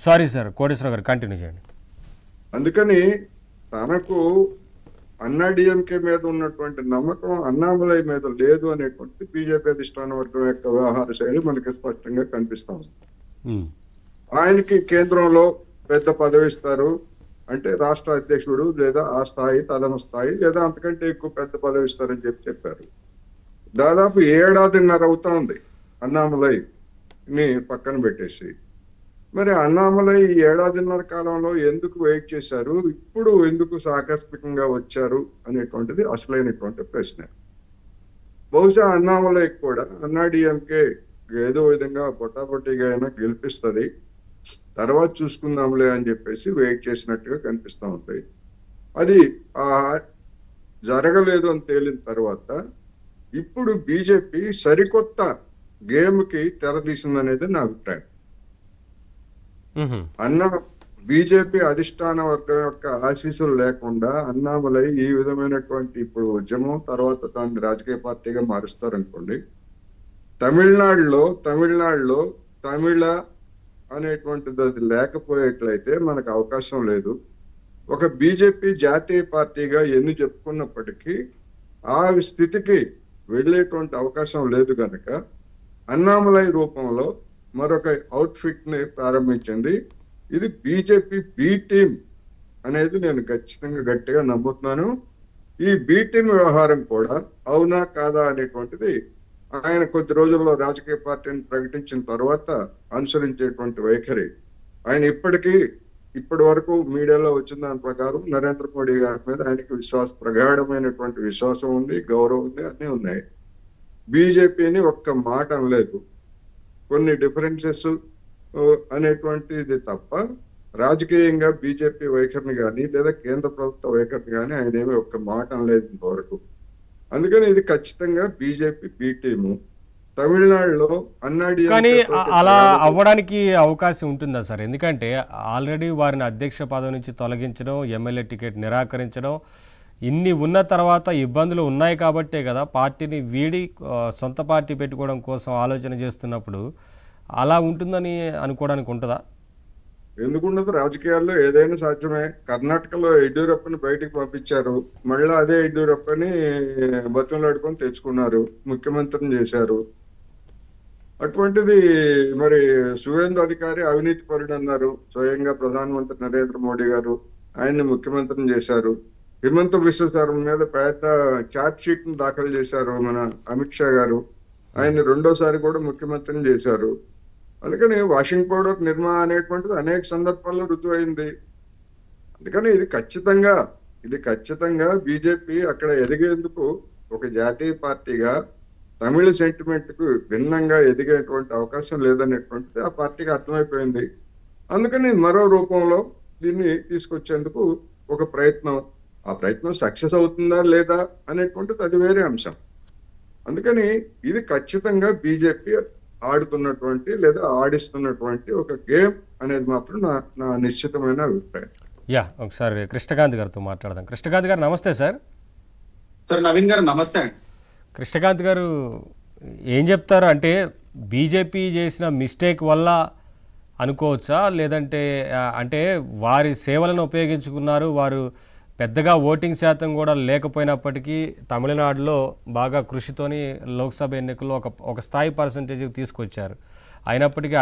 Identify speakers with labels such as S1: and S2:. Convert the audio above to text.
S1: Sorry sir, Koteswara గారు continue చేయండి.
S2: అందుకని తనకు అన్నాడీఎంకే మీద ఉన్నటువంటి నమ్మకం అన్నామలై మీద లేదు అనేటువంటి బీజేపీ అధిష్టాన వర్గం యొక్క వ్యవహార శైలి మనకి స్పష్టంగా కనిపిస్తుంది. ఆయనకి కేంద్రంలో పెద్ద పదవి ఇస్తారు అంటే రాష్ట్ర అధ్యక్షుడు లేదా ఆ స్థాయి తలమ స్థాయి లేదా అంతకంటే ఎక్కువ పెద్ద పదవి ఇస్తారని చెప్పారు. దాదాపు 7.5 అవుతా అన్నామలై ని పక్కన పెట్టేసి. మరి అన్నామలై 7.5 కాలంలో ఎందుకు వెయిట్ చేశారు, ఇప్పుడు ఎందుకు ఆకస్మికంగా వచ్చారు అనేటువంటిది అసలైనటువంటి ప్రశ్న. బహుశా అన్నామలై కూడా అన్నాడీఎంకే ఏదో విధంగా పొట్టాపొట్టిగా అయినా గెలిపిస్తుంది, తర్వాత చూసుకుందాంలే అని చెప్పేసి వెయిట్ చేసినట్టుగా కనిపిస్తూ ఉంటాయి. అది జరగలేదు అని తేలిన తర్వాత ఇప్పుడు బీజేపీ సరికొత్త గేమ్ కి తెరదీసిందనేది నా అభిప్రాయం. బీజేపీ అధిష్టాన వర్గం యొక్క ఆశీస్సులు లేకుండా అన్నామలై ఈ విధమైనటువంటి ఇప్పుడు ఉద్యమం తర్వాత దాన్ని రాజకీయ పార్టీగా మారుస్తారనుకోండి. తమిళనాడులో తమిళ అనేటువంటిది అది లేకపోయేట్లయితే మనకు అవకాశం లేదు. ఒక బీజేపీ జాతీయ పార్టీగా ఎన్ని చెప్పుకున్నప్పటికీ ఆ స్థితికి వెళ్ళేటువంటి అవకాశం లేదు కనుక అన్నామలై రూపంలో మరొక అవుట్ఫిట్ ని ప్రారంభించింది. ఇది బీజేపీ బి టీం అనేది నేను ఖచ్చితంగా గట్టిగా నమ్ముతున్నాను. ఈ బి టీం వ్యవహారం కూడా అవునా కాదా అనేటువంటిది ఆయన కొద్ది రోజుల్లో రాజకీయ పార్టీని ప్రకటించిన తర్వాత అనుసరించేటువంటి వైఖరి. ఆయన ఇప్పటి వరకు మీడియాలో వచ్చిన దాని ప్రకారం నరేంద్ర మోడీ గారి మీద ఆయనకి ప్రగాఢమైనటువంటి విశ్వాసం ఉంది, గౌరవం ఉంది, అన్నీ ఉన్నాయి. బీజేపీని ఒక్క మాట అనలేదు. కొన్ని డిఫరెన్సెస్ అనేటువంటిది తప్ప రాజకీయంగా బీజేపీ వైఖరిని కానీ లేదా కేంద్ర ప్రభుత్వ వైఖరిని కానీ ఆయన ఏమి ఒక్క మాట అనలేదు ఇంతవరకు. అందుకని ఇది ఖచ్చితంగా బీజేపీ బి టీము. తమిళనాడులో
S1: కానీ అలా అవ్వడానికి అవకాశం ఉంటుందా సార్? ఎందుకంటే ఆల్రెడీ వారిని అధ్యక్ష పదవి నుంచి తొలగించడం, ఎమ్మెల్యే టికెట్ నిరాకరించడం, ఇన్ని ఉన్న తర్వాత ఇబ్బందులు ఉన్నాయి కాబట్టే కదా పార్టీని వీడి సొంత పార్టీ పెట్టుకోవడం కోసం ఆలోచన చేస్తున్నప్పుడు అలా ఉంటుందని అనుకోవడానికి ఉంటుందా?
S2: ఎందుకుండదు, రాజకీయాల్లో ఏదైనా సాధ్యమే. కర్ణాటకలో యడ్యూరప్పని బయటికి పంపించారు, మళ్ళీ అదే యడ్యూరప్పని బతులాడుకొని తెచ్చుకున్నారు, ముఖ్యమంత్రిని చేశారు. అటువంటిది మరి సువేందు అధికారి అవినీతి పరుడు అన్నారు స్వయంగా ప్రధానమంత్రి నరేంద్ర మోడీ గారు, ఆయన్ని ముఖ్యమంత్రిని చేశారు. హిమంత బిశ్వ శర్మ మీద పెద్ద ఛార్జ్ షీట్ ను దాఖలు చేశారు మన అమిత్ షా గారు, ఆయన్ని రెండోసారి కూడా ముఖ్యమంత్రిని చేశారు. అందుకని వాషింగ్ పౌడర్ నిర్మా అనేటువంటిది అనేక సందర్భాల్లో రుజువైంది. అందుకని ఇది ఖచ్చితంగా బీజేపీ అక్కడ ఎదిగేందుకు ఒక జాతీయ పార్టీగా తమిళ సెంటిమెంట్ కు భిన్నంగా ఎదిగేటువంటి అవకాశం లేదనేటువంటిది ఆ పార్టీకి అర్థమైపోయింది. అందుకని మరో రూపంలో దీన్ని తీసుకొచ్చేందుకు ఒక ప్రయత్నం, ఆ ప్రయత్నం సక్సెస్ అవుతుందా లేదా అనేటువంటిది అది వేరే అంశం. అందుకని ఇది ఖచ్చితంగా బీజేపీ ఆడుతున్నటువంటి లేదా ఆడిస్తున్నటువంటి ఒక గేమ్ అనేది మాత్రం నా నిశ్చితమైన అభిప్రాయం.
S1: ఒకసారి కృష్ణకాంత్ గారితో మాట్లాడదాం. కృష్ణకాంత్ గారు నమస్తే సార్.
S3: సార్ నవీన్ గారు నమస్తే.
S1: కృష్ణకాంత్ గారు ఏం చెప్తారు అంటే బీజేపీ చేసిన మిస్టేక్ వల్ల అనుకోవచ్చా, లేదంటే అంటే వారి సేవలను ఉపయోగించుకున్నారు, వారు పెద్దగా ఓటింగ్ శాతం కూడా లేకపోయినప్పటికీ తమిళనాడులో బాగా కృషితోని లోక్సభ ఎన్నికల్లో ఒక స్థాయి పర్సంటేజ్కి తీసుకొచ్చారు, అయినప్పటికీ